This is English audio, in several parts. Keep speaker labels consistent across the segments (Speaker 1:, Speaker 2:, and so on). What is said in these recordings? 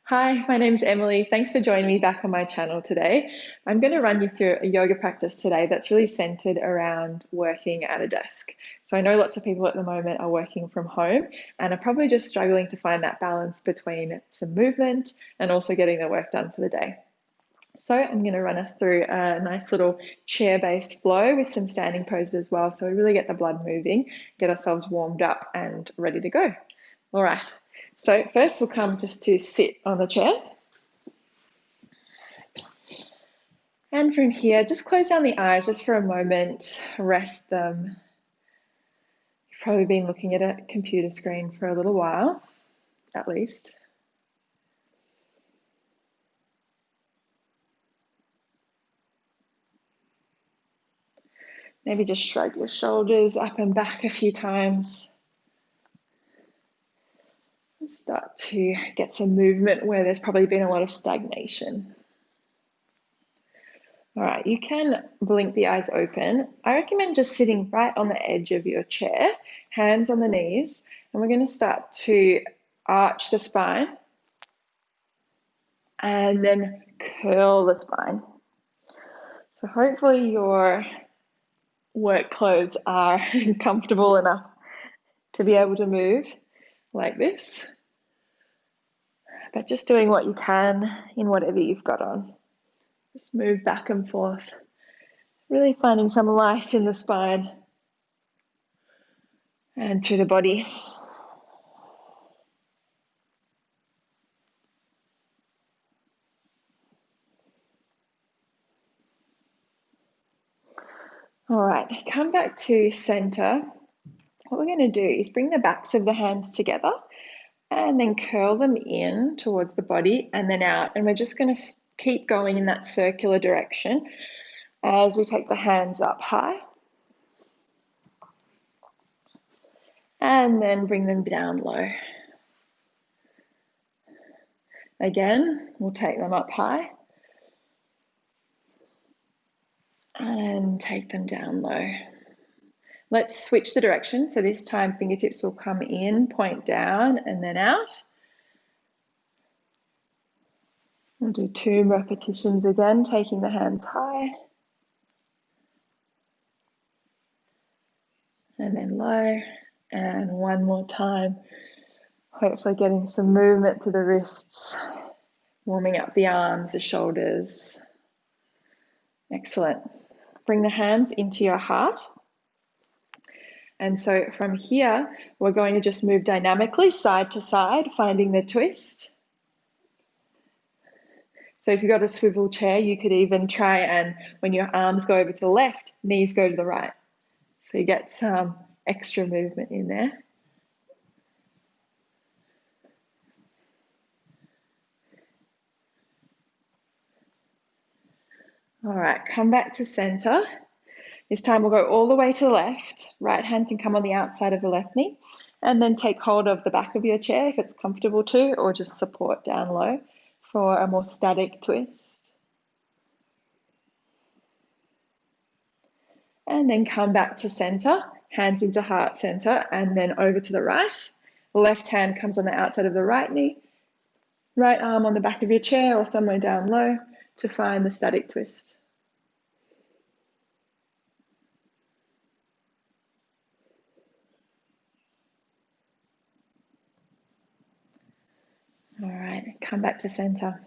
Speaker 1: Hi, my name's Emily. Thanks for joining me back on my channel today. I'm going to run you through a yoga practice today that's really centered around working at a desk. So I know lots of people at the moment are working from home and are probably just struggling to find that balance between some movement and also getting their work done for the day. So I'm going to run us through a nice little chair-based flow with some standing poses as well. So we really get the blood moving, get ourselves warmed up and ready to go. All right. So first we'll come just to sit on the chair. And from here, just close down the eyes just for a moment, rest them. You've probably been looking at a computer screen for a little while, at least. Maybe just shrug your shoulders up and back a few times. Start to get some movement where there's probably been a lot of stagnation. All right, you can blink the eyes open. I recommend just sitting right on the edge of your chair, hands on the knees, and we're going to start to arch the spine and then curl the spine. So hopefully your work clothes are comfortable enough to be able to move like this, but just doing what you can in whatever you've got on. Just move back and forth, really finding some life in the spine and through the body. All right, come back to center. What we're going to do is bring the backs of the hands together and then curl them in towards the body and then out. And we're just going to keep going in that circular direction as we take the hands up high. And then bring them down low. Again, we'll take them up high. And take them down low. Let's switch the direction. So this time fingertips will come in, point down, and then out. We'll do 2 repetitions again, taking the hands high. And then low. And one more time. Hopefully getting some movement to the wrists, warming up the arms, the shoulders. Excellent. Bring the hands into your heart. And so from here, we're going to just move dynamically side to side, finding the twist. So if you've got a swivel chair, you could even try and when your arms go over to the left, knees go to the right. So you get some extra movement in there. All right, come back to center. This time we'll go all the way to the left. Right hand can come on the outside of the left knee and then take hold of the back of your chair if it's comfortable to, or just support down low for a more static twist. And then come back to center, hands into heart center, and then over to the right. Left hand comes on the outside of the right knee, right arm on the back of your chair or somewhere down low to find the static twist. All right, come back to center.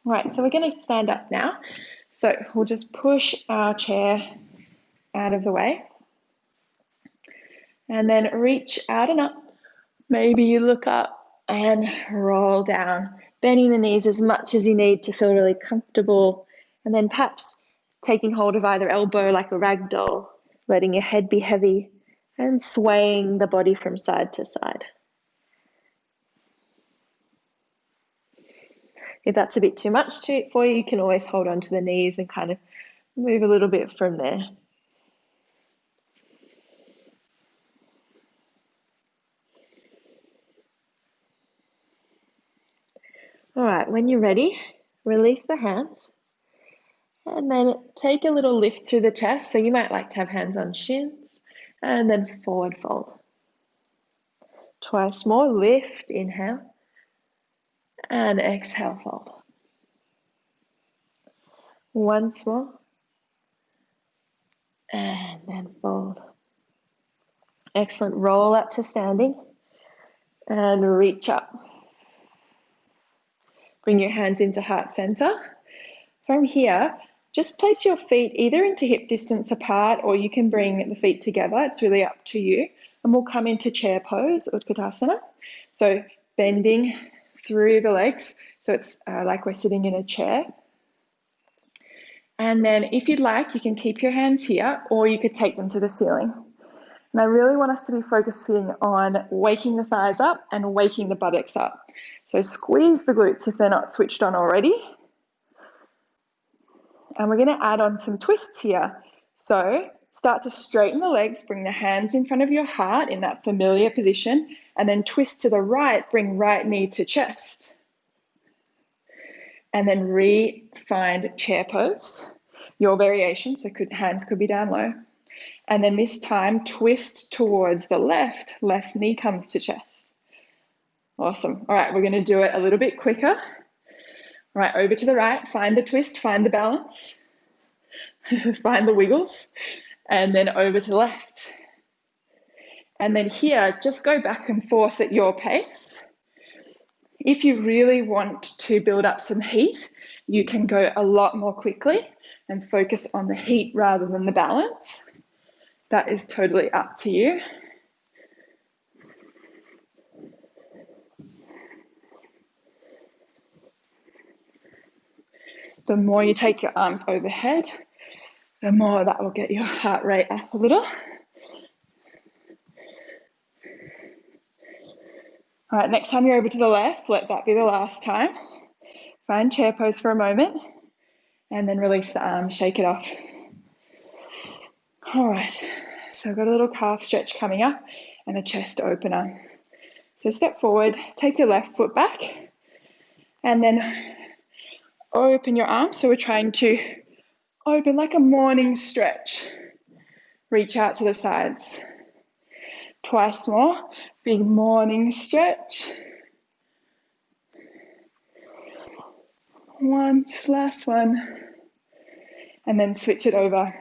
Speaker 1: All right, so we're going to stand up now. So we'll just push our chair out of the way and then reach out and up. Maybe you look up and roll down, bending the knees as much as you need to feel really comfortable, and then perhaps taking hold of either elbow like a rag doll, letting your head be heavy and swaying the body from side to side. If that's a bit too much for you, you can always hold on to the knees and kind of move a little bit from there. All right, when you're ready, release the hands and then take a little lift through the chest. So you might like to have hands on shins and then forward fold. Twice more, lift, inhale, And exhale, fold. Once more. And then fold. Excellent. Roll up to standing and reach up. Bring your hands into heart center. From here, just place your feet either into hip distance apart, or you can bring the feet together. It's really up to you. And we'll come into chair pose or Katasana. So bending through the legs. So it's like we're sitting in a chair. And then if you'd like, you can keep your hands here, or you could take them to the ceiling. And I really want us to be focusing on waking the thighs up and waking the buttocks up. So squeeze the glutes if they're not switched on already. And we're going to add on some twists here. So start to straighten the legs, bring the hands in front of your heart in that familiar position, and then twist to the right, bring right knee to chest. And then re-find chair pose, your variation, so hands could be down low. And then this time, twist towards the left knee comes to chest. Awesome. All right, we're going to do it a little bit quicker. All right, over to the right, find the twist, find the balance, find the wiggles, and then over to the left. And then here, just go back and forth at your pace. If you really want to build up some heat, you can go a lot more quickly and focus on the heat rather than the balance. That is totally up to you. The more you take your arms overhead, the more that will get your heart rate up a little. All right, next time you're over to the left, let that be the last time. Find chair pose for a moment and then release the arms, shake it off. All right, so I've got a little calf stretch coming up and a chest opener. So step forward, take your left foot back and then open your arms. So we're trying to open like a morning stretch. Reach out to the sides. Twice more. Big morning stretch. Once, last one. And then switch it over.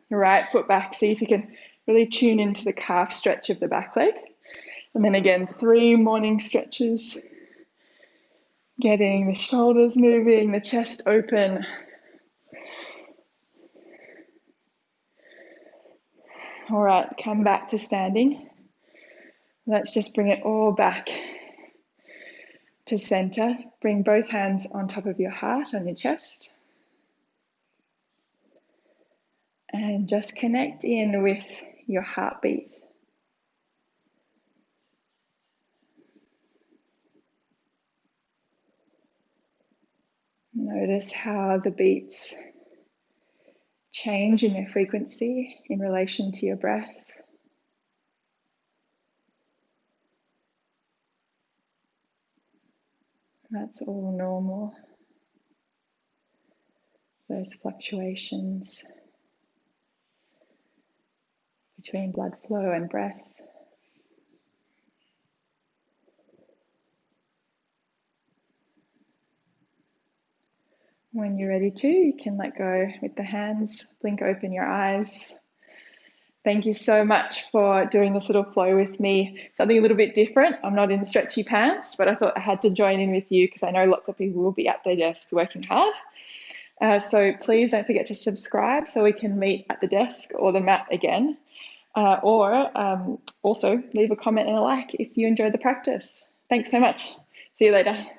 Speaker 1: Right foot back. See if you can really tune into the calf stretch of the back leg. And then again, 3 morning stretches. Getting the shoulders moving, the chest open. All right, come back to standing. Let's just bring it all back to center. Bring both hands on top of your heart, on your chest. And just connect in with your heartbeat. Notice how the beats change in their frequency in relation to your breath. That's all normal. Those fluctuations between blood flow and breath. When you're ready to, you can let go with the hands, blink open your eyes. Thank you so much for doing this little flow with me. Something a little bit different. I'm not in stretchy pants, but I thought I had to join in with you because I know lots of people will be at their desks working hard. So please don't forget to subscribe so we can meet at the desk or the mat again. Or also leave a comment and a like if you enjoyed the practice. Thanks so much. See you later.